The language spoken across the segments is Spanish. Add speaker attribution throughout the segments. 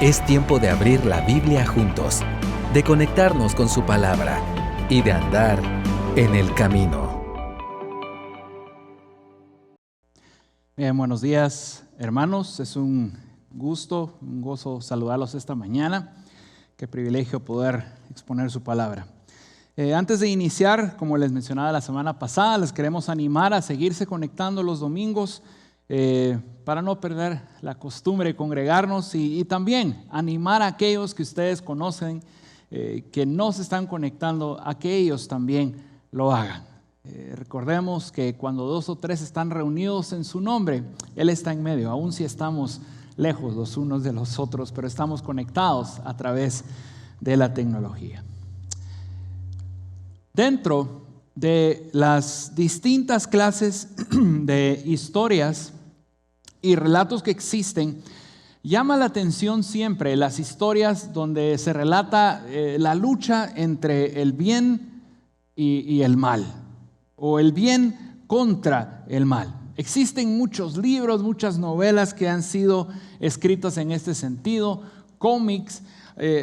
Speaker 1: Es tiempo de abrir la Biblia juntos, de conectarnos con su palabra y de andar en el camino.
Speaker 2: Bien, buenos días, hermanos. Es un gusto, un gozo saludarlos esta mañana. Qué privilegio poder exponer su palabra. Antes de iniciar, como les mencionaba la semana pasada, les queremos animar a seguirse conectando los domingos para no perder la costumbre de congregarnos y también animar a aquellos que ustedes conocen que no se están conectando, a que ellos también lo hagan. Recordemos que cuando 2 o 3 están reunidos en su nombre, Él está en medio, aun si estamos lejos los unos de los otros, pero estamos conectados a través de la tecnología. Dentro de las distintas clases de historias y relatos que existen, llama la atención siempre las historias donde se relata la lucha entre el bien y el mal, o el bien contra el mal. Existen muchos libros, muchas novelas que han sido escritas en este sentido, cómics.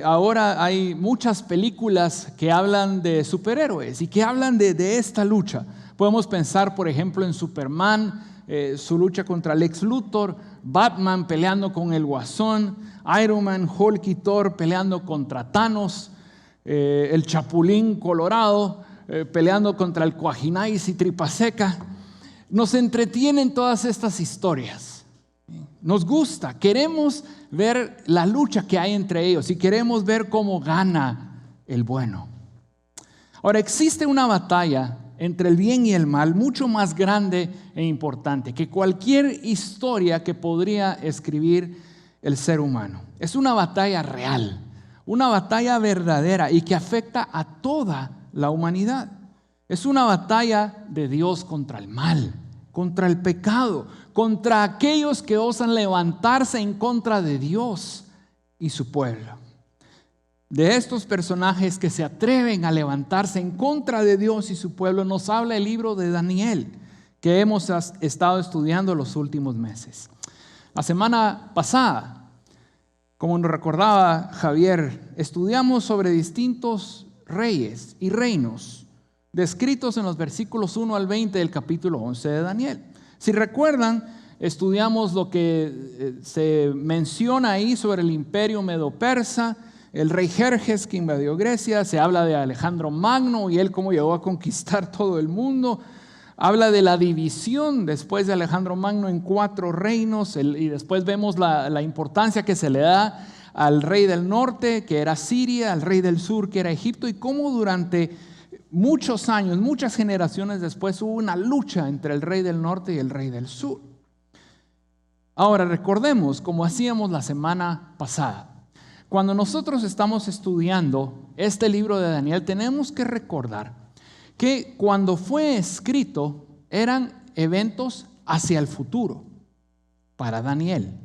Speaker 2: Ahora hay muchas películas que hablan de superhéroes y que hablan de esta lucha. Podemos pensar, por ejemplo, en Superman, su lucha contra Lex Luthor, Batman peleando con el Guasón, Iron Man, Hulk y Thor peleando contra Thanos, el Chapulín Colorado peleando contra el Cuajinais y Tripa Seca. Nos entretienen todas estas historias. Nos gusta, queremos ver la lucha que hay entre ellos y queremos ver cómo gana el bueno. Ahora, existe una batalla entre el bien y el mal mucho más grande e importante que cualquier historia que podría escribir el ser humano. Es una batalla real, una batalla verdadera y que afecta a toda la humanidad. Es una batalla de Dios contra el mal, contra el pecado, contra aquellos que osan levantarse en contra de Dios y su pueblo. De estos personajes que se atreven a levantarse en contra de Dios y su pueblo, nos habla el libro de Daniel, que hemos estado estudiando los últimos meses. La semana pasada, como nos recordaba Javier, estudiamos sobre distintos reyes y reinos descritos en los versículos 1 al 20 del capítulo 11 de Daniel. Si recuerdan, estudiamos lo que se menciona ahí sobre el imperio medo-persa, el rey Jerjes que invadió Grecia, se habla de Alejandro Magno y él cómo llegó a conquistar todo el mundo. Habla de la división después de Alejandro Magno en 4 reinos y después vemos la importancia que se le da al rey del norte, que era Siria, al rey del sur, que era Egipto, y cómo durante muchos años, muchas generaciones después hubo una lucha entre el rey del norte y el rey del sur. Ahora recordemos, como hacíamos la semana pasada, cuando nosotros estamos estudiando este libro de Daniel, tenemos que recordar que cuando fue escrito eran eventos hacia el futuro para Daniel.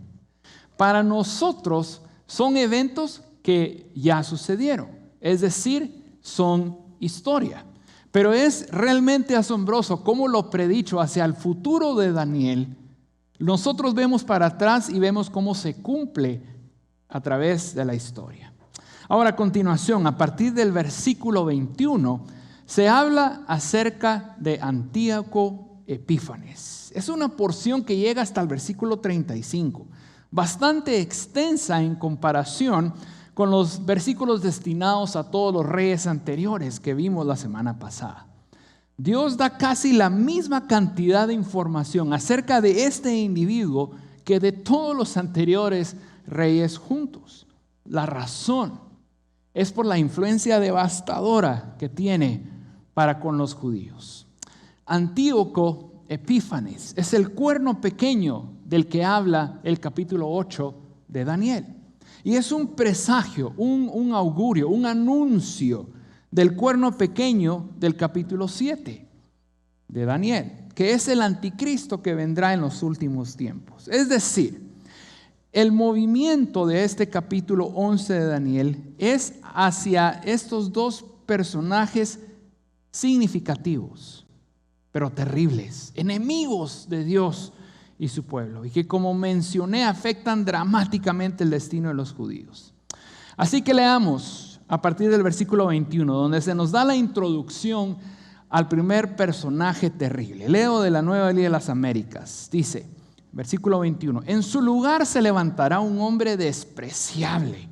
Speaker 2: Para nosotros son eventos que ya sucedieron, es decir, son historia. Pero es realmente asombroso cómo lo predicho hacia el futuro de Daniel, nosotros vemos para atrás y vemos cómo se cumple a través de la historia. Ahora, a continuación, a partir del versículo 21, se habla acerca de Antíoco Epífanes. Es una porción que llega hasta el versículo 35, bastante extensa en comparación con los versículos destinados a todos los reyes anteriores que vimos la semana pasada. Dios da casi la misma cantidad de información acerca de este individuo que de todos los anteriores reyes juntos. La razón es por la influencia devastadora que tiene para con los judíos. Antíoco Epífanes es el cuerno pequeño del que habla el capítulo 8 de Daniel. Y es un presagio, un augurio, un anuncio del cuerno pequeño del capítulo 7 de Daniel, que es el anticristo que vendrá en los últimos tiempos. Es decir, el movimiento de este capítulo 11 de Daniel es hacia estos dos personajes significativos, pero terribles, enemigos de Dios y su pueblo, y que, como mencioné, afectan dramáticamente el destino de los judíos. Así que leamos a partir del versículo 21, donde se nos da la introducción al primer personaje terrible. Leo de la Nueva Biblia de las Américas. Dice, versículo 21, en su lugar se levantará un hombre despreciable,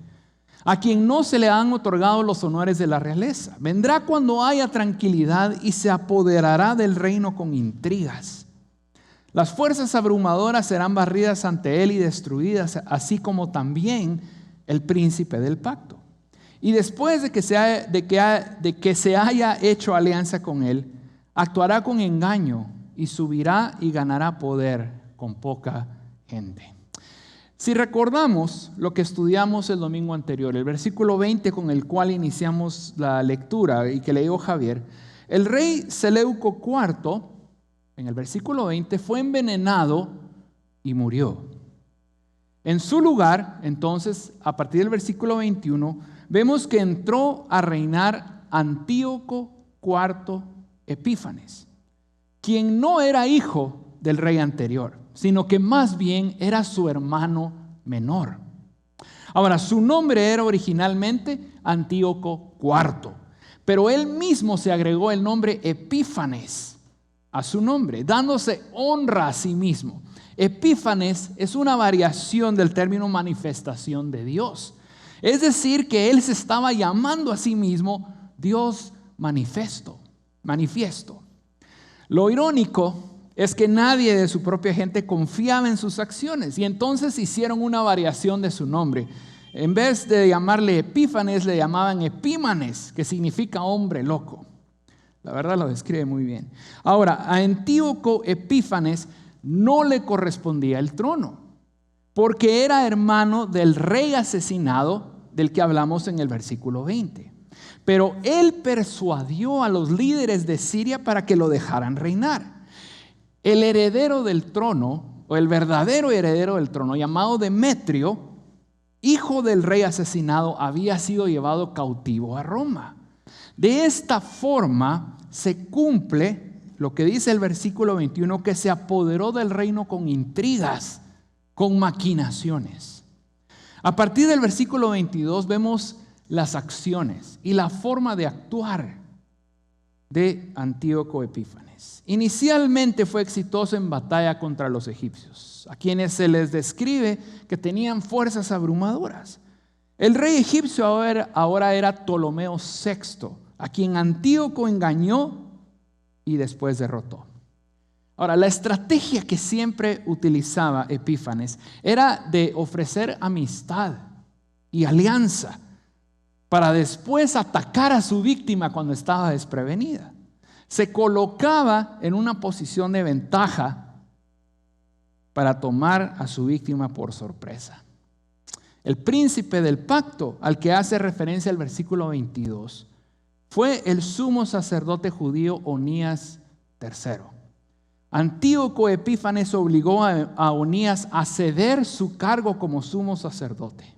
Speaker 2: a quien no se le han otorgado los honores de la realeza. Vendrá cuando haya tranquilidad y se apoderará del reino con intrigas. Las fuerzas abrumadoras serán barridas ante él y destruidas, así como también el príncipe del pacto. Y después de que se haya hecho alianza con él, actuará con engaño y subirá y ganará poder con poca gente. Si recordamos lo que estudiamos el domingo anterior, el versículo 20 con el cual iniciamos la lectura y que leyó Javier, el rey Seleuco IV, en el versículo 20, fue envenenado y murió. En su lugar, entonces, a partir del versículo 21, vemos que entró a reinar Antíoco IV Epífanes, quien no era hijo del rey anterior, sino que más bien era su hermano menor. Ahora, su nombre era originalmente Antíoco IV, pero él mismo se agregó el nombre Epífanes a su nombre, dándose honra a sí mismo. Epífanes es una variación del término manifestación de Dios. Es decir, que él se estaba llamando a sí mismo Dios manifiesto. Lo irónico es que nadie de su propia gente confiaba en sus acciones, y entonces hicieron una variación de su nombre. En vez de llamarle Epífanes, le llamaban Epímanes, que significa hombre loco. La verdad lo describe muy bien. Ahora, a Antíoco Epífanes no le correspondía el trono, porque era hermano del rey asesinado del que hablamos en el versículo 20. Pero él persuadió a los líderes de Siria para que lo dejaran reinar. El heredero del trono, o el verdadero heredero del trono, llamado Demetrio, hijo del rey asesinado, había sido llevado cautivo a Roma. De esta forma se cumple lo que dice el versículo 21, que se apoderó del reino con intrigas, con maquinaciones. A partir del versículo 22 vemos las acciones y la forma de actuar de Antíoco Epífanes. Inicialmente fue exitoso en batalla contra los egipcios, a quienes se les describe que tenían fuerzas abrumadoras. El rey egipcio ahora era Ptolomeo VI, a quien Antíoco engañó y después derrotó. Ahora, la estrategia que siempre utilizaba Epífanes era de ofrecer amistad y alianza para después atacar a su víctima cuando estaba desprevenida. Se colocaba en una posición de ventaja para tomar a su víctima por sorpresa. El príncipe del pacto, al que hace referencia el versículo 22, fue el sumo sacerdote judío Onías III. Antíoco Epífanes obligó a Onías a ceder su cargo como sumo sacerdote.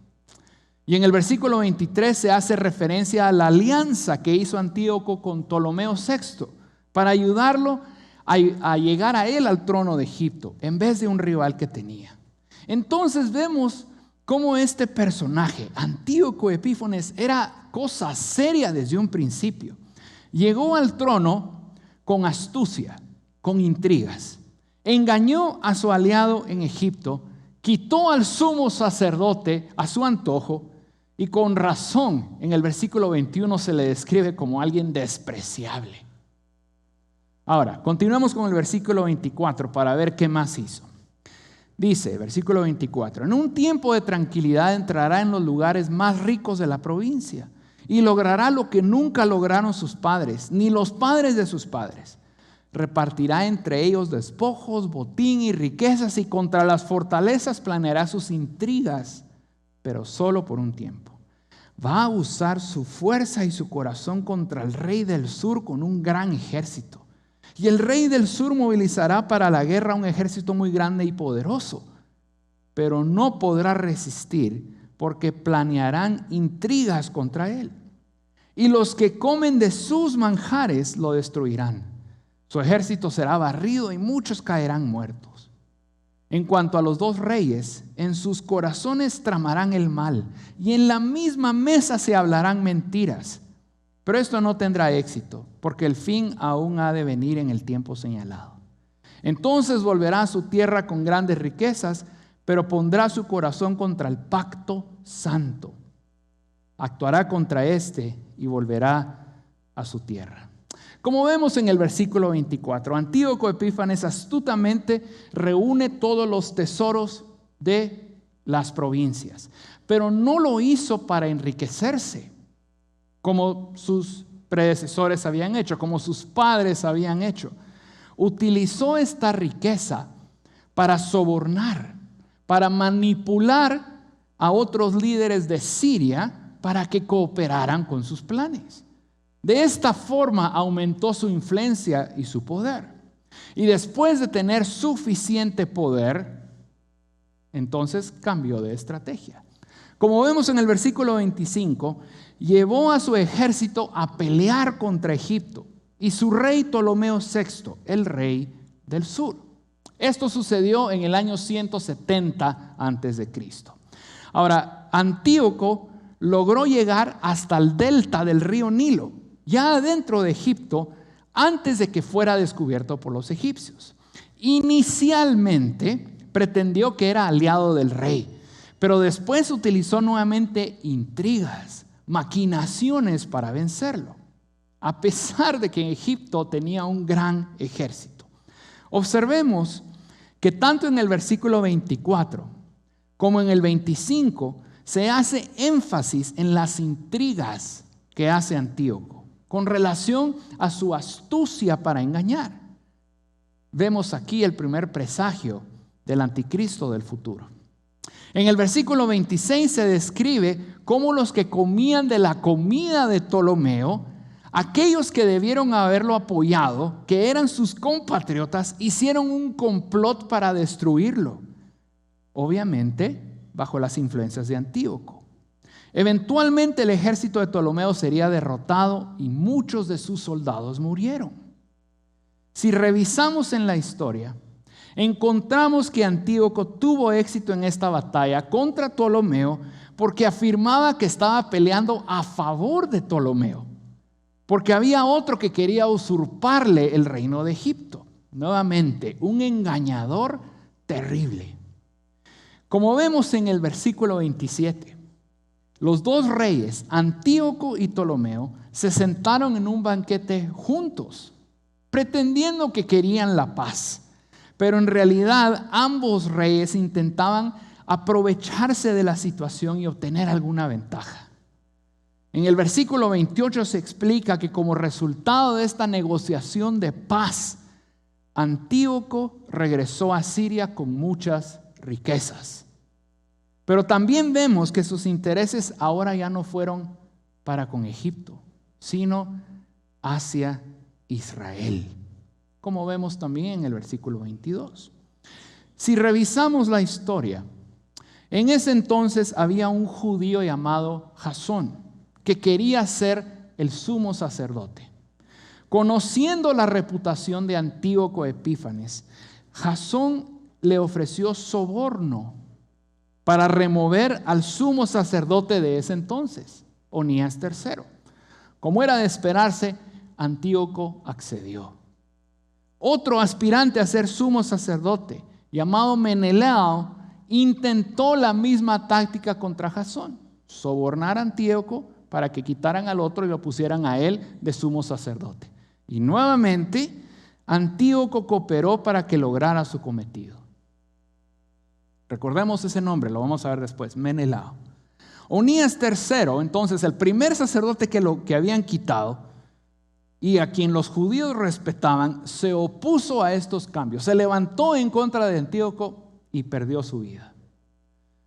Speaker 2: Y en el versículo 23 se hace referencia a la alianza que hizo Antíoco con Ptolomeo VI para ayudarlo a llegar a él al trono de Egipto en vez de un rival que tenía. Entonces vemos cómo este personaje, Antíoco Epífanes, era cosa seria desde un principio. Llegó al trono con astucia, con intrigas. Engañó a su aliado en Egipto, quitó al sumo sacerdote a su antojo, y con razón en el versículo 21 se le describe como alguien despreciable. Ahora, continuamos con el versículo 24 para ver qué más hizo. Dice, versículo 24, en un tiempo de tranquilidad entrará en los lugares más ricos de la provincia y logrará lo que nunca lograron sus padres, ni los padres de sus padres. Repartirá entre ellos despojos, botín y riquezas, y contra las fortalezas planeará sus intrigas, pero solo por un tiempo. Va a usar su fuerza y su corazón contra el rey del sur con un gran ejército. Y el rey del sur movilizará para la guerra un ejército muy grande y poderoso, pero no podrá resistir porque planearán intrigas contra él. Y los que comen de sus manjares lo destruirán. Su ejército será barrido y muchos caerán muertos. En cuanto a los dos reyes, en sus corazones tramarán el mal, y en la misma mesa se hablarán mentiras. Pero esto no tendrá éxito, porque el fin aún ha de venir en el tiempo señalado. Entonces volverá a su tierra con grandes riquezas, pero pondrá su corazón contra el pacto santo. Actuará contra éste y volverá a su tierra. Como vemos en el versículo 24, Antíoco Epífanes astutamente reúne todos los tesoros de las provincias, pero no lo hizo para enriquecerse, como sus predecesores habían hecho, como sus padres habían hecho. Utilizó esta riqueza para sobornar, para manipular a otros líderes de Siria para que cooperaran con sus planes. De esta forma aumentó su influencia y su poder. Y después de tener suficiente poder, entonces cambió de estrategia. Como vemos en el versículo 25, llevó a su ejército a pelear contra Egipto y su rey Ptolomeo VI, el rey del sur. Esto sucedió en el año 170 a.C. Ahora, Antíoco logró llegar hasta el delta del río Nilo, ya adentro de Egipto, antes de que fuera descubierto por los egipcios. Inicialmente pretendió que era aliado del rey, pero después utilizó nuevamente intrigas, maquinaciones para vencerlo, a pesar de que en Egipto tenía un gran ejército. Observemos que tanto en el versículo 24 como en el 25 se hace énfasis en las intrigas que hace Antíoco con relación a su astucia para engañar. Vemos aquí el primer presagio del anticristo del futuro. En el versículo 26 se describe cómo los que comían de la comida de Ptolomeo, aquellos que debieron haberlo apoyado, que eran sus compatriotas, hicieron un complot para destruirlo, obviamente bajo las influencias de Antíoco. Eventualmente el ejército de Ptolomeo sería derrotado y muchos de sus soldados murieron. Si revisamos en la historia, encontramos que Antíoco tuvo éxito en esta batalla contra Ptolomeo porque afirmaba que estaba peleando a favor de Ptolomeo, porque había otro que quería usurparle el reino de Egipto. Nuevamente, un engañador terrible. Como vemos en el versículo 27, los dos reyes, Antíoco y Ptolomeo, se sentaron en un banquete juntos, pretendiendo que querían la paz. Pero en realidad ambos reyes intentaban aprovecharse de la situación y obtener alguna ventaja. En el versículo 28 se explica que como resultado de esta negociación de paz, Antíoco regresó a Siria con muchas riquezas. Pero también vemos que sus intereses ahora ya no fueron para con Egipto, sino hacia Israel, como vemos también en el versículo 22. Si revisamos la historia, en ese entonces había un judío llamado Jasón, que quería ser el sumo sacerdote. Conociendo la reputación de Antíoco Epífanes, Jasón le ofreció soborno para remover al sumo sacerdote de ese entonces, Onías III. Como era de esperarse, Antíoco accedió. Otro aspirante a ser sumo sacerdote, llamado Menelao, intentó la misma táctica contra Jasón, sobornar a Antíoco para que quitaran al otro y lo pusieran a él de sumo sacerdote. Y nuevamente, Antíoco cooperó para que lograra su cometido. Recordemos ese nombre, lo vamos a ver después, Menelao. Onías III, entonces el primer sacerdote que habían quitado y a quien los judíos respetaban, se opuso a estos cambios, se levantó en contra de Antíoco y perdió su vida.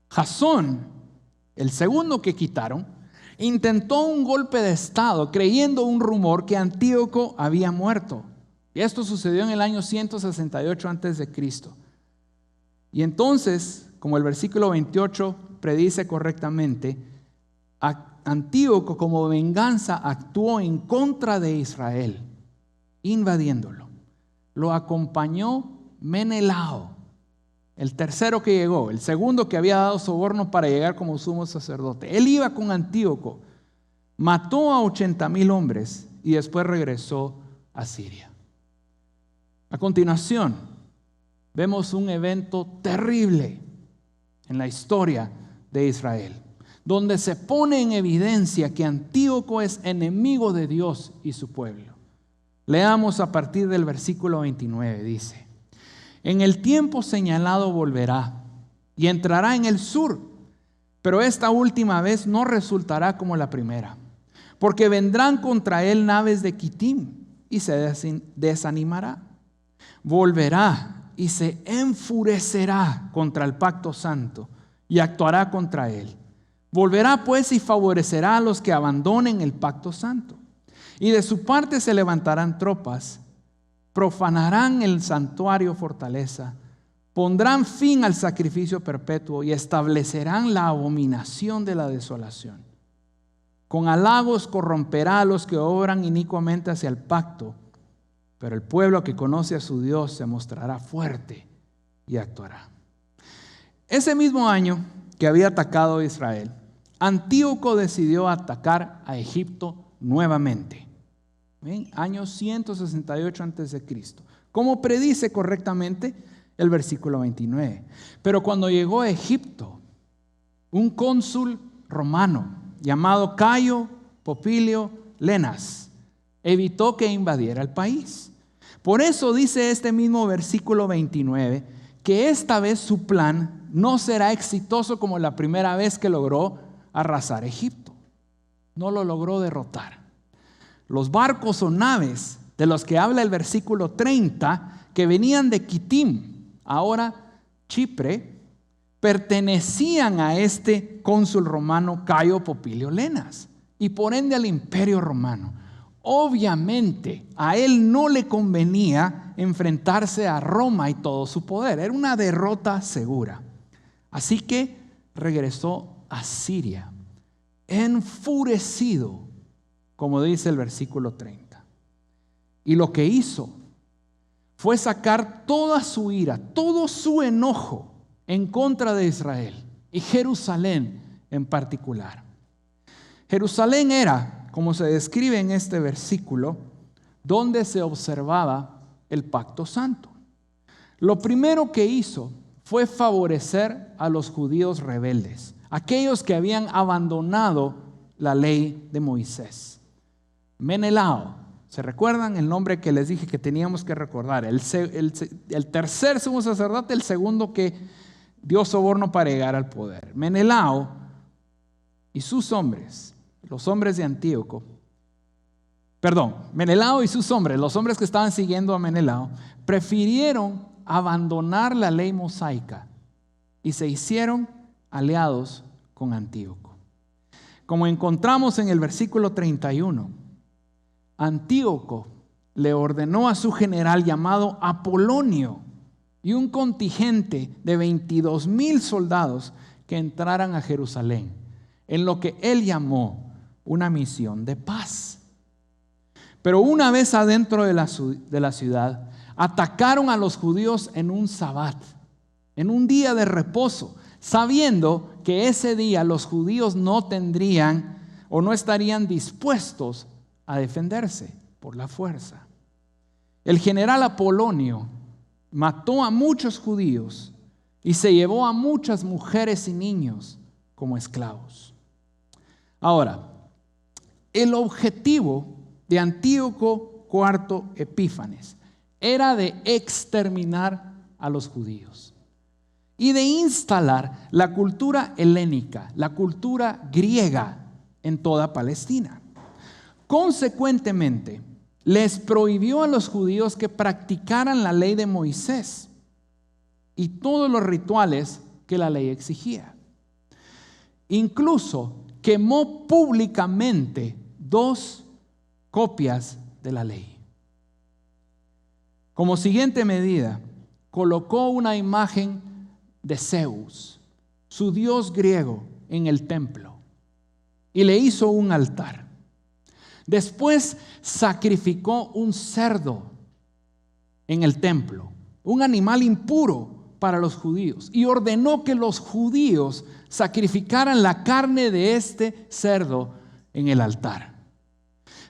Speaker 2: Jasón, el segundo que quitaron, intentó un golpe de estado creyendo un rumor que Antíoco había muerto. Y esto sucedió en el año 168 a.C. Y entonces, como el versículo 28 predice correctamente, Antíoco como venganza actuó en contra de Israel, invadiéndolo. Lo acompañó Menelao, el tercero que llegó, el segundo que había dado soborno para llegar como sumo sacerdote. Él iba con Antíoco, mató a 80,000 hombres y después regresó a Siria. A continuación, vemos un evento terrible en la historia de Israel, donde se pone en evidencia que Antíoco es enemigo de Dios y su pueblo. Leamos a partir del versículo 29, dice: en el tiempo señalado volverá y entrará en el sur, pero esta última vez no resultará como la primera, porque vendrán contra él naves de Quitim y se desanimará. Volverá y se enfurecerá contra el pacto santo y actuará contra él. Volverá pues y favorecerá a los que abandonen el pacto santo. Y de su parte se levantarán tropas, profanarán el santuario fortaleza, pondrán fin al sacrificio perpetuo y establecerán la abominación de la desolación. Con halagos corromperá a los que obran inicuamente hacia el pacto, pero el pueblo que conoce a su Dios se mostrará fuerte y actuará. Ese mismo año que había atacado a Israel, Antíoco decidió atacar a Egipto nuevamente. ¿Ven? Año 168 a.C., como predice correctamente el versículo 29. Pero cuando llegó a Egipto, un cónsul romano llamado Cayo Popilio Lenas evitó que invadiera el país. Por eso dice este mismo versículo 29 que esta vez su plan no será exitoso como la primera vez que logró arrasar Egipto. No lo logró derrotar. Los barcos o naves de los que habla el versículo 30, que venían de Quitim, ahora Chipre, pertenecían a este cónsul romano Cayo Popilio Lenas y por ende al imperio romano. Obviamente a él no le convenía enfrentarse a Roma y todo su poder. Era una derrota segura. Así que regresó a Siria, enfurecido, como dice el versículo 30. Y lo que hizo fue sacar toda su ira, todo su enojo en contra de Israel y Jerusalén en particular. Jerusalén era, como se describe en este versículo, donde se observaba el pacto santo. Lo primero que hizo fue favorecer a los judíos rebeldes, aquellos que habían abandonado la ley de Moisés. Menelao, ¿se recuerdan el nombre que les dije que teníamos que recordar? El tercer sumo sacerdote, el segundo que dio soborno para llegar al poder. Menelao y sus hombres, los hombres de Antíoco, Menelao y sus hombres, los hombres que estaban siguiendo a Menelao, prefirieron abandonar la ley mosaica y se hicieron aliados con Antíoco. Como encontramos en el versículo 31, Antíoco le ordenó a su general llamado Apolonio y un contingente de 22,000 soldados que entraran a Jerusalén en lo que él llamó una misión de paz. Pero una vez adentro de la ciudad, atacaron a los judíos en un sabbat, en un día de reposo, sabiendo que ese día los judíos no tendrían o no estarían dispuestos a defenderse por la fuerza. El general Apolonio mató a muchos judíos y se llevó a muchas mujeres y niños como esclavos. Ahora, el objetivo de Antíoco IV Epífanes era de exterminar a los judíos y de instalar la cultura helénica, la cultura griega en toda Palestina. Consecuentemente, les prohibió a los judíos que practicaran la ley de Moisés y todos los rituales que la ley exigía. Incluso quemó públicamente 2 copias de la ley. Como siguiente medida, colocó una imagen de Zeus, su dios griego, en el templo y le hizo un altar. Después sacrificó un cerdo en el templo, un animal impuro para los judíos y ordenó que los judíos sacrificaran la carne de este cerdo en el altar.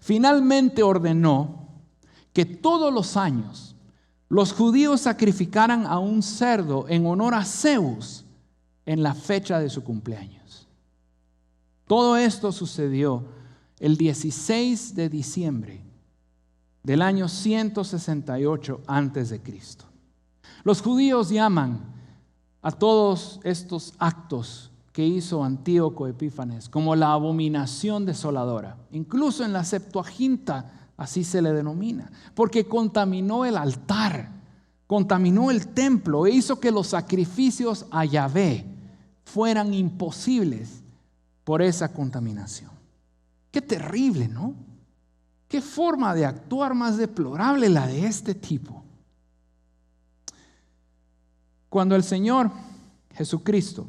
Speaker 2: Finalmente ordenó que todos los años los judíos sacrificaran a un cerdo en honor a Zeus en la fecha de su cumpleaños. Todo esto sucedió el 16 de diciembre del año 168 antes de Cristo. Los judíos llaman a todos estos actos que hizo Antíoco Epífanes como la abominación desoladora. Incluso en la Septuaginta así se le denomina, porque contaminó el altar, contaminó el templo e hizo que los sacrificios a Yahvé fueran imposibles por esa contaminación. Qué terrible, ¿no? Qué forma de actuar más deplorable la de este tipo. Cuando el Señor Jesucristo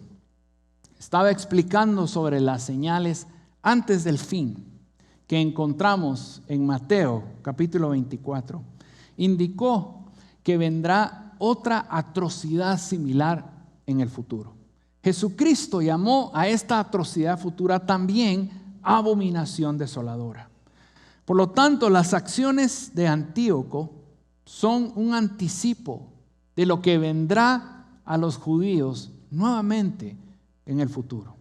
Speaker 2: estaba explicando sobre las señales antes del fin que encontramos en Mateo capítulo 24, indicó que vendrá otra atrocidad similar en el futuro. Jesucristo llamó a esta atrocidad futura también abominación desoladora. Por lo tanto, las acciones de Antíoco son un anticipo de lo que vendrá a los judíos nuevamente en el futuro.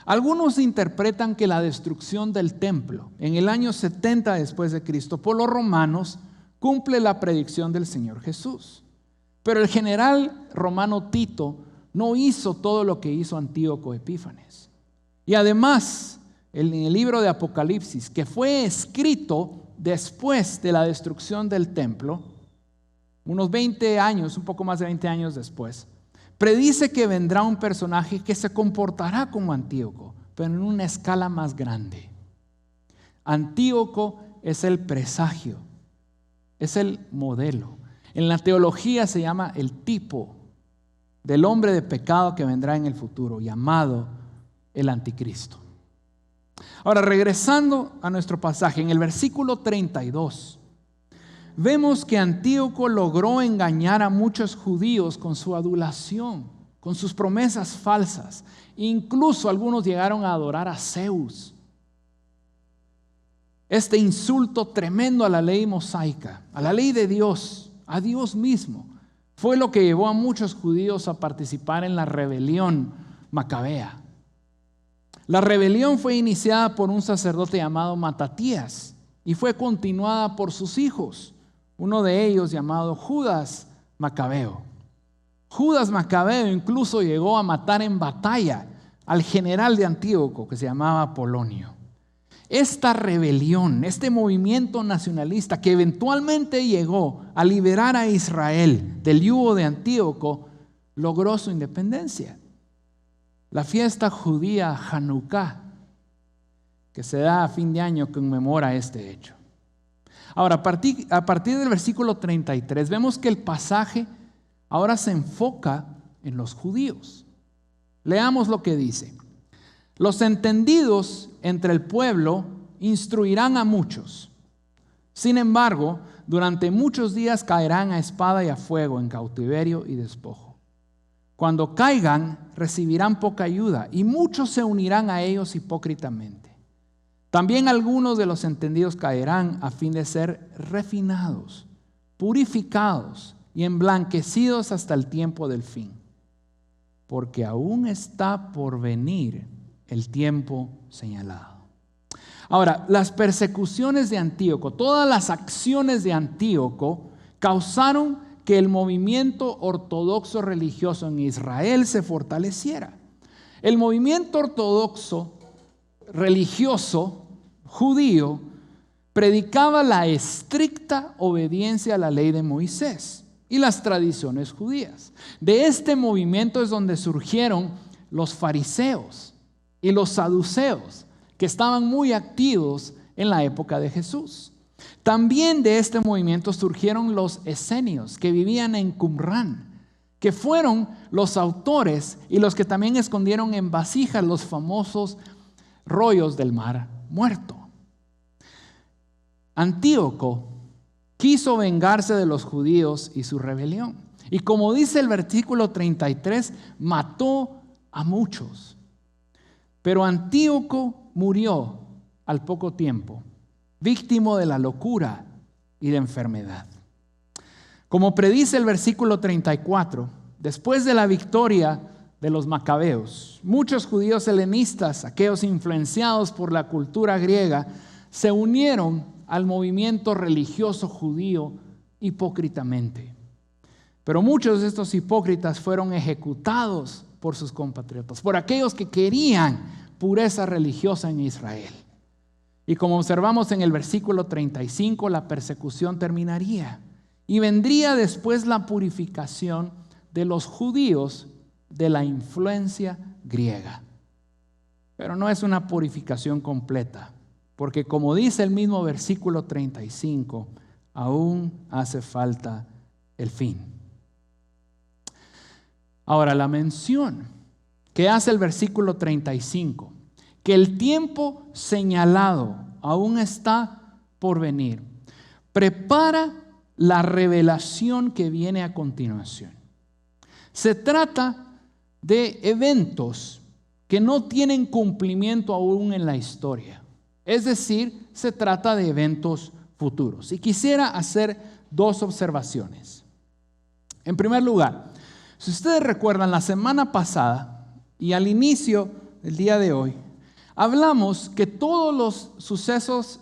Speaker 2: Algunos interpretan que la destrucción del templo en el año 70 después de Cristo por los romanos cumple la predicción del Señor Jesús. Pero el general romano Tito no hizo todo lo que hizo Antíoco Epífanes. Y además, en el libro de Apocalipsis, que fue escrito después de la destrucción del templo, unos 20 años, un poco más de 20 años después, predice que vendrá un personaje que se comportará como Antíoco, pero en una escala más grande. Antíoco es el presagio, es el modelo. En la teología se llama el tipo del hombre de pecado que vendrá en el futuro, llamado el anticristo. Ahora, regresando a nuestro pasaje, en el versículo 32, vemos que Antíoco logró engañar a muchos judíos con su adulación, con sus promesas falsas. Incluso algunos llegaron a adorar a Zeus. Este insulto tremendo a la ley mosaica, a la ley de Dios, a Dios mismo, fue lo que llevó a muchos judíos a participar en la rebelión macabea. La rebelión fue iniciada por un sacerdote llamado Matatías y fue continuada por sus hijos, uno de ellos llamado Judas Macabeo. Judas Macabeo incluso llegó a matar en batalla al general de Antíoco que se llamaba Polonio. Esta rebelión, este movimiento nacionalista que eventualmente llegó a liberar a Israel del yugo de Antíoco, logró su independencia. La fiesta judía Hanukkah, que se da a fin de año, conmemora este hecho. Ahora, a partir del versículo 33, vemos que el pasaje ahora se enfoca en los judíos. Leamos lo que dice. Los entendidos entre el pueblo instruirán a muchos. Sin embargo, durante muchos días caerán a espada y a fuego, en cautiverio y despojo. Cuando caigan, recibirán poca ayuda y muchos se unirán a ellos hipócritamente. También algunos de los entendidos caerán a fin de ser refinados, purificados y emblanquecidos hasta el tiempo del fin. Porque aún está por venir el tiempo señalado. Ahora, las persecuciones de Antíoco, todas las acciones de Antíoco causaron que el movimiento ortodoxo religioso en Israel se fortaleciera. El movimiento ortodoxo religioso judío predicaba la estricta obediencia a la ley de Moisés y las tradiciones judías. De este movimiento es donde surgieron los fariseos y los saduceos, que estaban muy activos en la época de Jesús. También de este movimiento surgieron los esenios, que vivían en Qumrán, que fueron los autores y los que también escondieron en vasijas los famosos rollos del Mar Muerto. Antíoco quiso vengarse de los judíos y su rebelión. Y como dice el versículo 33, mató a muchos. Pero Antíoco murió al poco tiempo, víctima de la locura y de enfermedad. Como predice el versículo 34, después de la victoria de los macabeos, muchos judíos helenistas, aquellos influenciados por la cultura griega, se unieron al movimiento religioso judío hipócritamente. Pero muchos de estos hipócritas fueron ejecutados por sus compatriotas, por aquellos que querían pureza religiosa en Israel. Y como observamos en el versículo 35, la persecución terminaría y vendría después la purificación de los judíos de la influencia griega. Pero no es una purificación completa, porque como dice el mismo versículo 35, aún hace falta el fin. Ahora, la mención que hace el versículo 35, que el tiempo señalado aún está por venir, prepara la revelación que viene a continuación. Se trata de eventos que no tienen cumplimiento aún en la historia. Es decir, se trata de eventos futuros. Y quisiera hacer dos observaciones. En primer lugar, si ustedes recuerdan, la semana pasada y al inicio del día de hoy, hablamos que todos los sucesos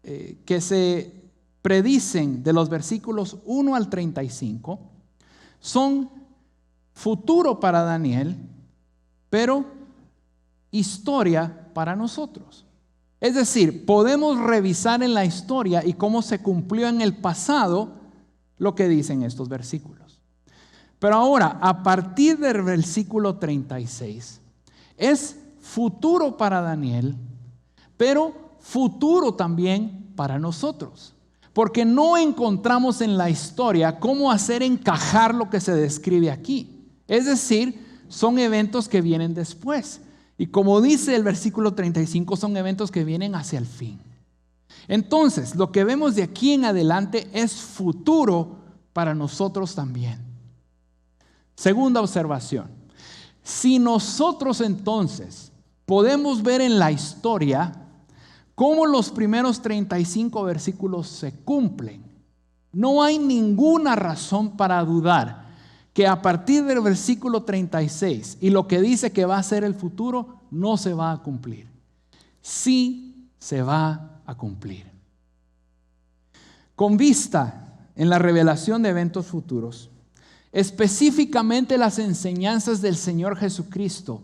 Speaker 2: que se predicen de los versículos 1 al 35 son futuro para Daniel, pero historia para nosotros. Es decir, podemos revisar en la historia y cómo se cumplió en el pasado lo que dicen estos versículos. Pero ahora, a partir del versículo 36, es futuro para Daniel, pero futuro también para nosotros. Porque no encontramos en la historia cómo hacer encajar lo que se describe aquí. Es decir, son eventos que vienen después. Y como dice el versículo 35, son eventos que vienen hacia el fin. Entonces, lo que vemos de aquí en adelante es futuro para nosotros también. Segunda observación. Si nosotros entonces podemos ver en la historia cómo los primeros 35 versículos se cumplen, no hay ninguna razón para dudar que a partir del versículo 36 y lo que dice que va a ser el futuro no se va a cumplir. Sí se va a cumplir. Con vista en la revelación de eventos futuros, específicamente las enseñanzas del Señor Jesucristo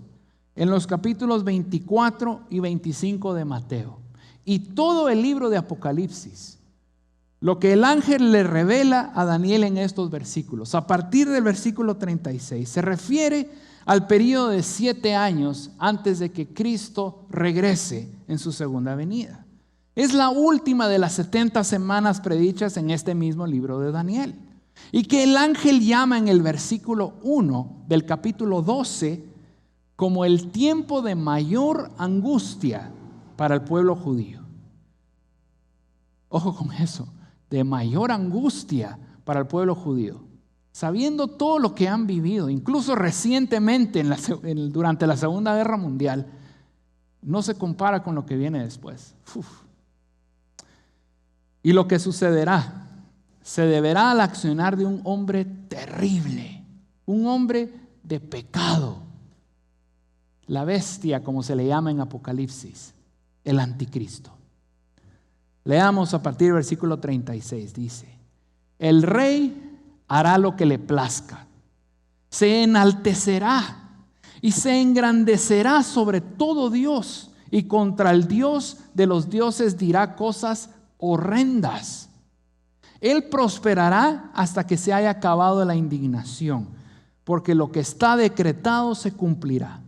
Speaker 2: en los capítulos 24 y 25 de Mateo y todo el libro de Apocalipsis, lo que el ángel le revela a Daniel en estos versículos, a partir del versículo 36, se refiere al periodo de 7 años antes de que Cristo regrese en su segunda venida. Es la última de las 70 semanas predichas en este mismo libro de Daniel. Y que el ángel llama en el versículo 1 del capítulo 12 como el tiempo de mayor angustia para el pueblo judío. Ojo con eso. De mayor angustia para el pueblo judío, sabiendo todo lo que han vivido, incluso recientemente durante la Segunda Guerra Mundial, no se compara con lo que viene después. Y lo que sucederá, se deberá al accionar de un hombre terrible, un hombre de pecado, la bestia, como se le llama en Apocalipsis, el anticristo. Leamos a partir del versículo 36, dice: el rey hará lo que le plazca, se enaltecerá y se engrandecerá sobre todo Dios, y contra el Dios de los dioses dirá cosas horrendas. Él prosperará hasta que se haya acabado la indignación, porque lo que está decretado se cumplirá.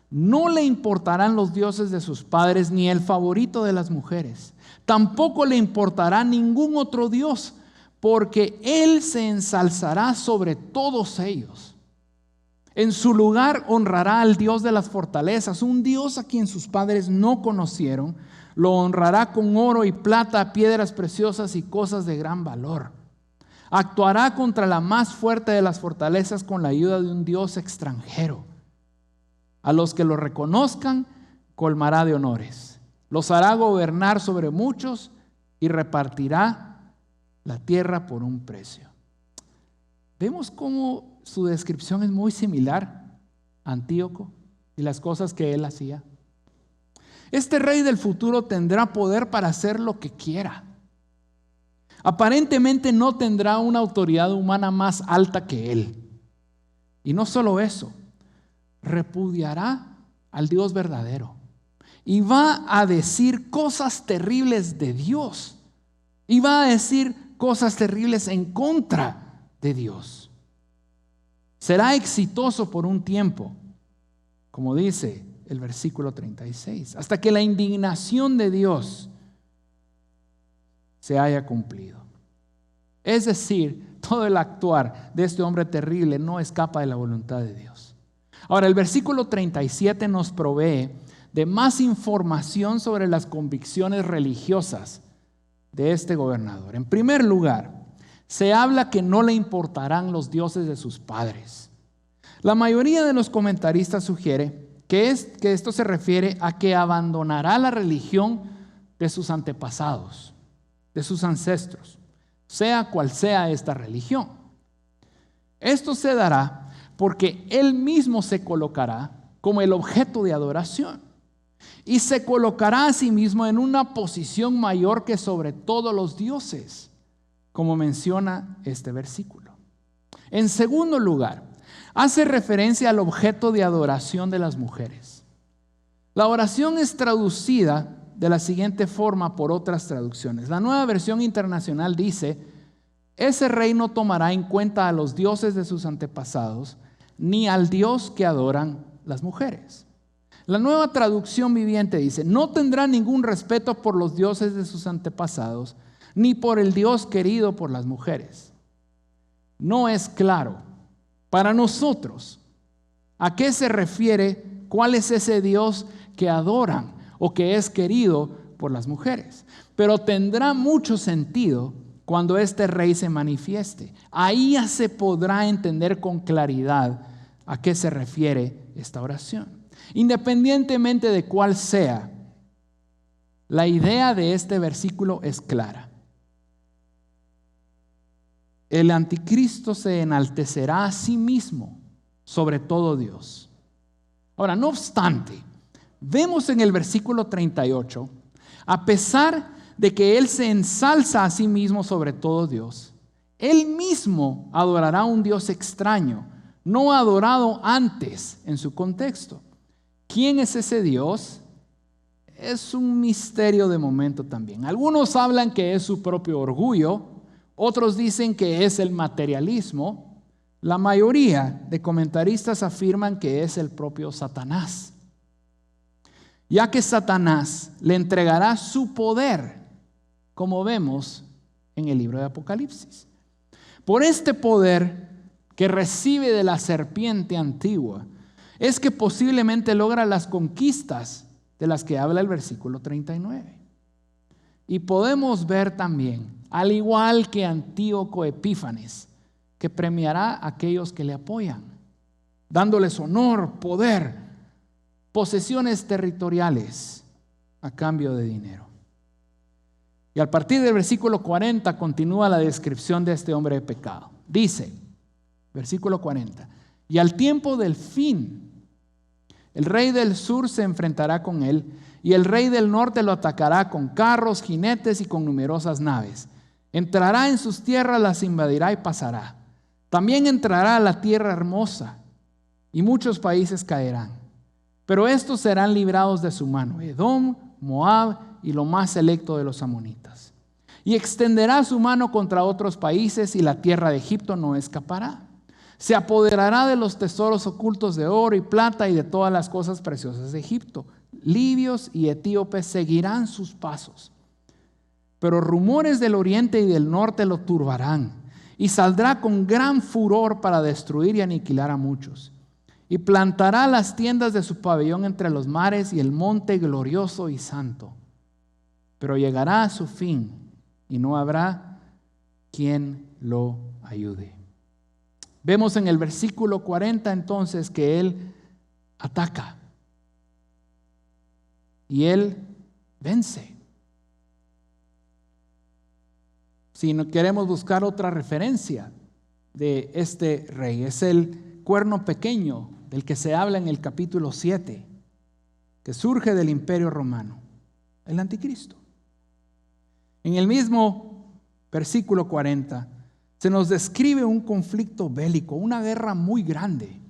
Speaker 2: No le importarán los dioses de sus padres ni el favorito de las mujeres. Tampoco le importará ningún otro Dios, porque Él se ensalzará sobre todos ellos. En su lugar honrará al Dios de las fortalezas, un Dios a quien sus padres no conocieron. Lo honrará con oro y plata, piedras preciosas y cosas de gran valor. Actuará contra la más fuerte de las fortalezas con la ayuda de un Dios extranjero. A los que lo reconozcan, colmará de honores. Los hará gobernar sobre muchos y repartirá la tierra por un precio. Vemos cómo su descripción es muy similar a Antíoco y las cosas que él hacía. Este rey del futuro tendrá poder para hacer lo que quiera. Aparentemente no tendrá una autoridad humana más alta que él. Y no solo eso, repudiará al Dios verdadero y va a decir cosas terribles de Dios y va a decir cosas terribles en contra de Dios. Será exitoso por un tiempo, como dice el versículo 36, hasta que la indignación de Dios se haya cumplido. Es decir, todo el actuar de este hombre terrible no escapa de la voluntad de Dios. Ahora, el versículo 37 nos provee de más información sobre las convicciones religiosas de este gobernador. En primer lugar, se habla que no le importarán los dioses de sus padres. La mayoría de los comentaristas sugiere que esto se refiere a que abandonará la religión de sus antepasados, de sus ancestros, sea cual sea esta religión. Esto se dará porque él mismo se colocará como el objeto de adoración y se colocará a sí mismo en una posición mayor que sobre todos los dioses, como menciona este versículo. En segundo lugar, hace referencia al objeto de adoración de las mujeres. La oración es traducida de la siguiente forma por otras traducciones. La Nueva Versión Internacional dice: ese rey no tomará en cuenta a los dioses de sus antepasados, ni al Dios que adoran las mujeres. La Nueva Traducción Viviente dice: no tendrá ningún respeto por los dioses de sus antepasados, ni por el Dios querido por las mujeres. No es claro para nosotros a qué se refiere, cuál es ese Dios que adoran o que es querido por las mujeres. Pero tendrá mucho sentido cuando este rey se manifieste. Ahí ya se podrá entender con claridad a qué se refiere esta oración. Independientemente de cuál sea, la idea de este versículo es clara. El anticristo se enaltecerá a sí mismo sobre todo Dios. Ahora, no obstante, vemos en el versículo 38, a pesar de que él se ensalza a sí mismo sobre todo Dios, él mismo adorará a un Dios extraño, no adorado antes en su contexto. ¿Quién es ese Dios? Es un misterio de momento también. Algunos hablan que es su propio orgullo, otros dicen que es el materialismo. La mayoría de comentaristas afirman que es el propio Satanás, ya que Satanás le entregará su poder, como vemos en el libro de Apocalipsis. Por este poder que recibe de la serpiente antigua, es que posiblemente logra las conquistas de las que habla el versículo 39. Y podemos ver también, al igual que Antíoco Epífanes, que premiará a aquellos que le apoyan, dándoles honor, poder, posesiones territoriales a cambio de dinero. Y a partir del versículo 40 continúa la descripción de este hombre de pecado. Dice, versículo 40, y al tiempo del fin, el rey del sur se enfrentará con él, y el rey del norte lo atacará con carros, jinetes y con numerosas naves. Entrará en sus tierras, las invadirá y pasará. También entrará a la tierra hermosa, y muchos países caerán. Pero estos serán librados de su mano: Edom, Moab y lo más selecto de los amonitas. Y extenderá su mano contra otros países, y la tierra de Egipto no escapará. Se apoderará de los tesoros ocultos de oro y plata y de todas las cosas preciosas de Egipto. Libios y etíopes seguirán sus pasos. Pero rumores del oriente y del norte lo turbarán, y saldrá con gran furor para destruir y aniquilar a muchos. Y plantará las tiendas de su pabellón entre los mares y el monte glorioso y santo. Pero llegará a su fin y no habrá quien lo ayude. Vemos en el versículo 40 entonces que Él ataca y Él vence. Si no queremos buscar otra referencia de este rey, es el cuerno pequeño del que se habla en el capítulo 7, que surge del Imperio Romano, el anticristo. En el mismo versículo 40 se nos describe un conflicto bélico, una guerra muy grande.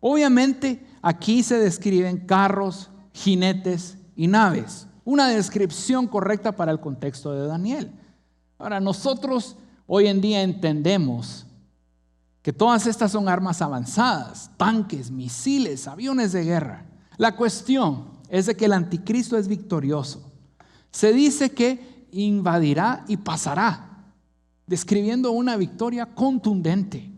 Speaker 2: Obviamente aquí se describen carros, jinetes y naves, una descripción correcta para el contexto de Daniel. Ahora, nosotros hoy en día entendemos que todas estas son armas avanzadas, tanques, misiles, aviones de guerra. La cuestión es de que el anticristo es victorioso. Se dice que invadirá y pasará, describiendo una victoria contundente.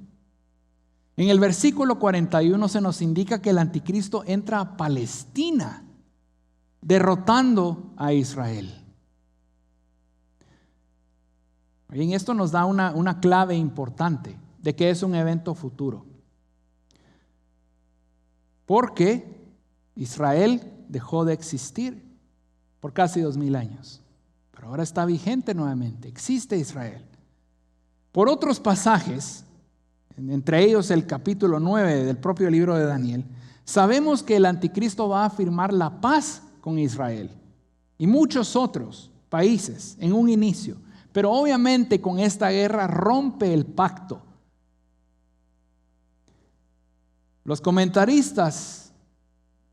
Speaker 2: En el versículo 41 se nos indica que el anticristo entra a Palestina, derrotando a Israel. Y en esto nos da una clave importante de que es un evento futuro. Porque Israel dejó de existir por casi 2000 años. Pero ahora está vigente nuevamente, existe Israel. Por otros pasajes, entre ellos el capítulo 9 del propio libro de Daniel, sabemos que el anticristo va a firmar la paz con Israel y muchos otros países en un inicio. Pero obviamente con esta guerra rompe el pacto. Los comentaristas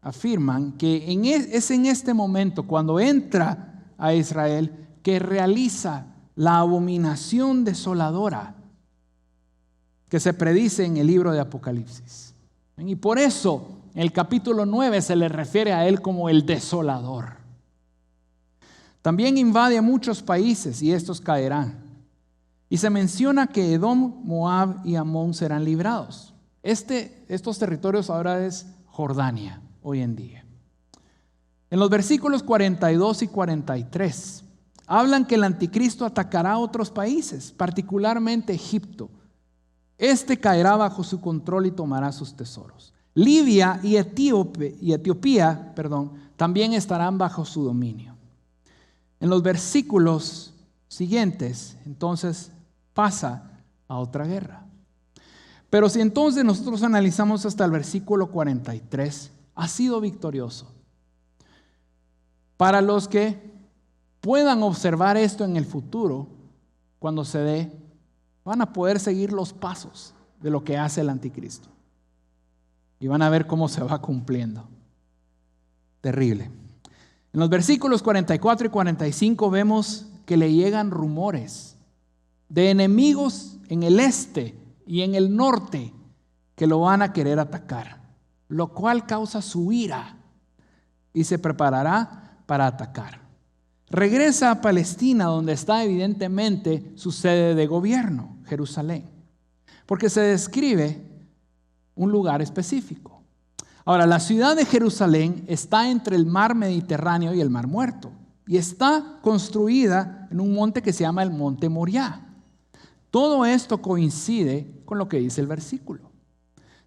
Speaker 2: afirman que es en este momento, cuando entra a Israel, que realiza la abominación desoladora que se predice en el libro de Apocalipsis. Y por eso en el capítulo 9 se le refiere a él como el desolador. También invade a muchos países y estos caerán. Y se menciona que Edom, Moab y Amón serán librados. Estos territorios ahora es Jordania hoy en día. En los versículos 42 y 43 hablan que el anticristo atacará a otros países, particularmente Egipto. Este caerá bajo su control y tomará sus tesoros. Libia y Etiopía, también estarán bajo su dominio. En los versículos siguientes, entonces, pasa a otra guerra. Pero si entonces nosotros analizamos hasta el versículo 43, ha sido victorioso. Para los que puedan observar esto en el futuro, cuando se dé, van a poder seguir los pasos de lo que hace el anticristo. Y van a ver cómo se va cumpliendo. Terrible. En los versículos 44 y 45 vemos que le llegan rumores de enemigos en el este y en el norte que lo van a querer atacar, lo cual causa su ira y se preparará para atacar. Regresa a Palestina, donde está evidentemente su sede de gobierno, Jerusalén, porque se describe un lugar específico. Ahora, la ciudad de Jerusalén está entre el mar Mediterráneo y el mar Muerto y está construida en un monte que se llama el Monte Moriah. Todo esto coincide con lo que dice el versículo.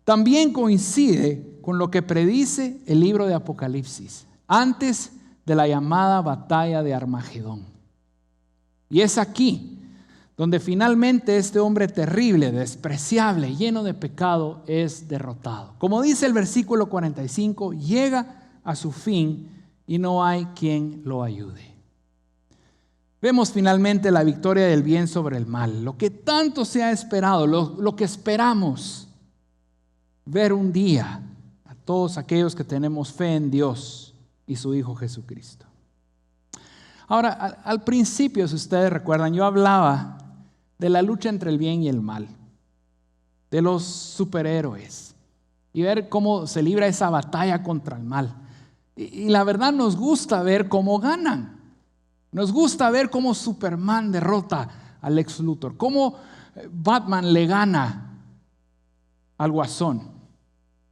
Speaker 2: También coincide con lo que predice el libro de Apocalipsis, antes de la llamada batalla de Armagedón. Y es aquí donde finalmente este hombre terrible, despreciable, lleno de pecado, es derrotado. Como dice el versículo 45, llega a su fin y no hay quien lo ayude. Vemos finalmente la victoria del bien sobre el mal, lo que tanto se ha esperado, lo que esperamos ver un día a todos aquellos que tenemos fe en Dios y su Hijo Jesucristo. Ahora, al principio, si ustedes recuerdan, yo hablaba de la lucha entre el bien y el mal, de los superhéroes y ver cómo se libra esa batalla contra el mal. Y la verdad nos gusta ver cómo ganan. Nos gusta ver cómo Superman derrota al Lex Luthor, cómo Batman le gana al Guasón,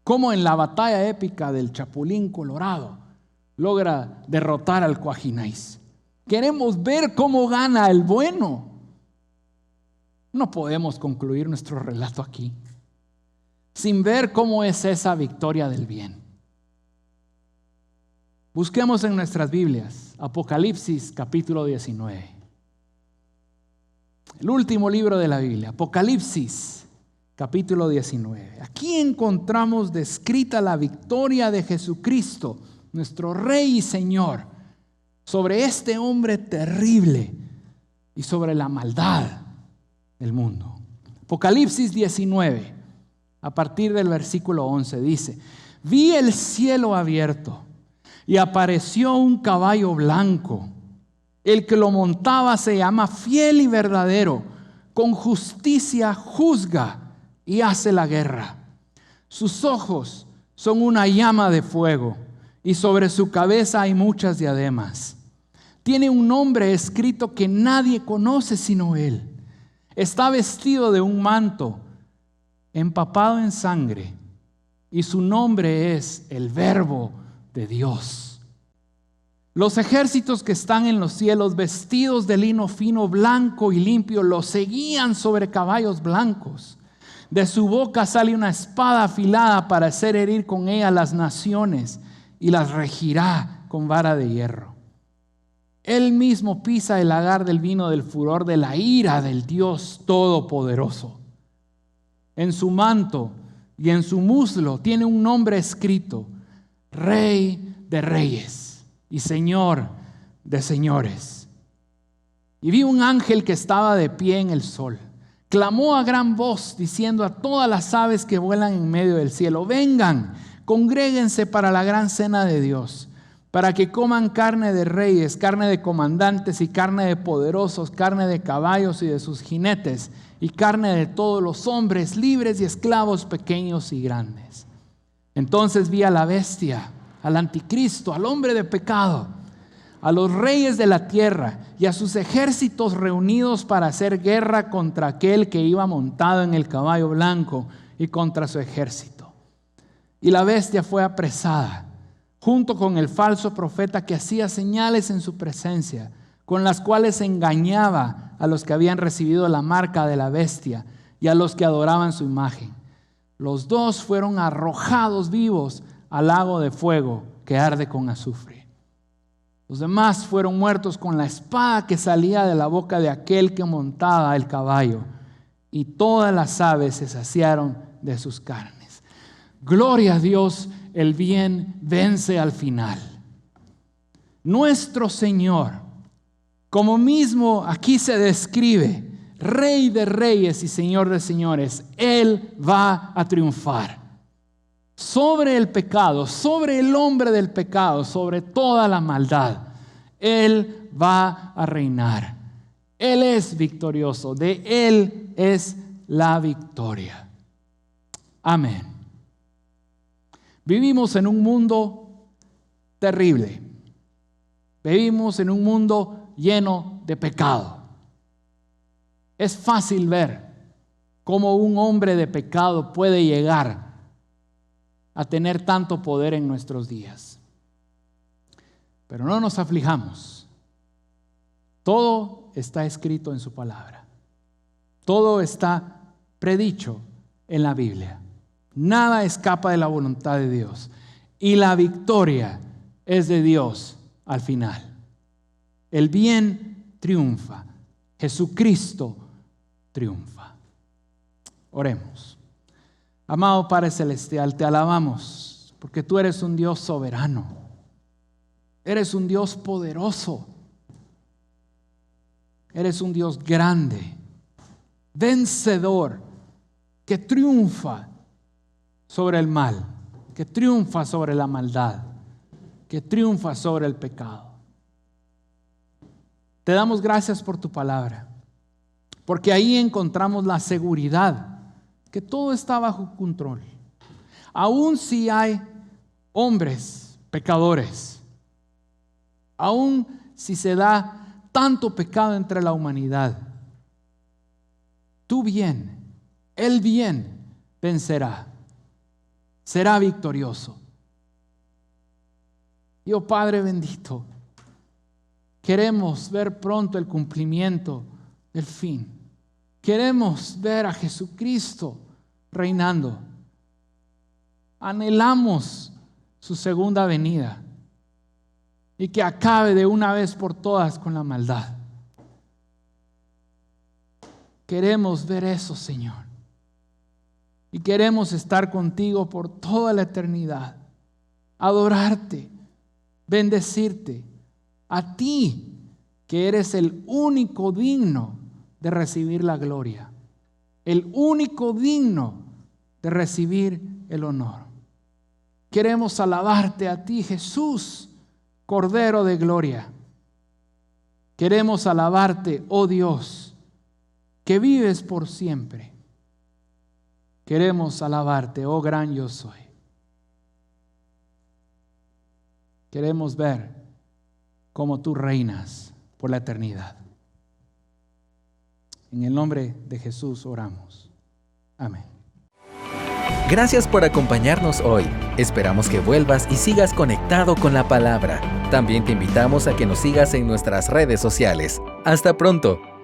Speaker 2: cómo en la batalla épica del Chapulín Colorado logra derrotar al Coajinais. Queremos ver cómo gana el bueno. No podemos concluir nuestro relato aquí sin ver cómo es esa victoria del bien. Busquemos en nuestras Biblias Apocalipsis capítulo 19. El último libro de la Biblia, Apocalipsis capítulo 19. Aquí encontramos descrita la victoria de Jesucristo, nuestro Rey y Señor, sobre este hombre terrible y sobre la maldad del mundo. Apocalipsis 19, a partir del versículo 11, dice: vi el cielo abierto y apareció un caballo blanco. El que lo montaba se llama Fiel y Verdadero. Con justicia juzga y hace la guerra. Sus ojos son una llama de fuego y sobre su cabeza hay muchas diademas. Tiene un nombre escrito que nadie conoce sino él. Está vestido de un manto empapado en sangre y su nombre es el Verbo de Dios. Los ejércitos que están en los cielos, vestidos de lino fino, blanco y limpio, lo seguían sobre caballos blancos. De su boca sale una espada afilada para hacer herir con ella las naciones y las regirá con vara de hierro. Él mismo pisa el lagar del vino del furor de la ira del Dios Todopoderoso. En su manto y en su muslo tiene un nombre escrito: Rey de Reyes y Señor de señores. Y vi un ángel que estaba de pie en el sol. Clamó a gran voz diciendo a todas las aves que vuelan en medio del cielo: vengan, congréguense para la gran cena de Dios, para que coman carne de reyes, carne de comandantes y carne de poderosos, carne de caballos y de sus jinetes, y carne de todos los hombres, libres y esclavos, pequeños y grandes. Entonces vi a la bestia, al anticristo, al hombre de pecado, a los reyes de la tierra y a sus ejércitos reunidos para hacer guerra contra aquel que iba montado en el caballo blanco y contra su ejército. Y la bestia fue apresada, junto con el falso profeta que hacía señales en su presencia, con las cuales engañaba a los que habían recibido la marca de la bestia y a los que adoraban su imagen. Los dos fueron arrojados vivos al lago de fuego que arde con azufre. Los demás fueron muertos con la espada que salía de la boca de aquel que montaba el caballo, y todas las aves se saciaron de sus carnes. Gloria a Dios, el bien vence al final. Nuestro Señor, como mismo aquí se describe, Rey de reyes y Señor de señores, Él va a triunfar sobre el pecado, sobre el hombre del pecado, sobre toda la maldad. Él va a reinar. Él es victorioso. De Él es la victoria. Amén. Vivimos en un mundo terrible. Vivimos en un mundo lleno de pecado. Es fácil ver cómo un hombre de pecado puede llegar a tener tanto poder en nuestros días. Pero no nos aflijamos. Todo está escrito en su palabra. Todo está predicho en la Biblia. Nada escapa de la voluntad de Dios. Y la victoria es de Dios al final. El bien triunfa. Jesucristo triunfa. Oremos. Amado Padre Celestial, te alabamos porque tú eres un Dios soberano. Eres un Dios poderoso. Eres un Dios grande, vencedor, que triunfa sobre el mal, que triunfa sobre la maldad, que triunfa sobre el pecado. Te damos gracias por tu palabra, porque ahí encontramos la seguridad que todo está bajo control. Aún si hay hombres pecadores, aún si se da tanto pecado entre la humanidad, tu bien, el bien vencerá, será victorioso. Y oh Padre bendito, queremos ver pronto el cumplimiento del fin. Queremos ver a Jesucristo reinando. Anhelamos su segunda venida y que acabe de una vez por todas con la maldad. Queremos ver eso, Señor. Y queremos estar contigo por toda la eternidad. Adorarte, bendecirte. A ti, que eres el único digno de recibir la gloria. El único digno de recibir el honor. Queremos alabarte a ti, Jesús, Cordero de gloria. Queremos alabarte, oh Dios, que vives por siempre. Queremos alabarte, oh gran yo soy. Queremos ver cómo tú reinas por la eternidad. En el nombre de Jesús oramos. Amén.
Speaker 1: Gracias por acompañarnos hoy. Esperamos que vuelvas y sigas conectado con la palabra. También te invitamos a que nos sigas en nuestras redes sociales. Hasta pronto.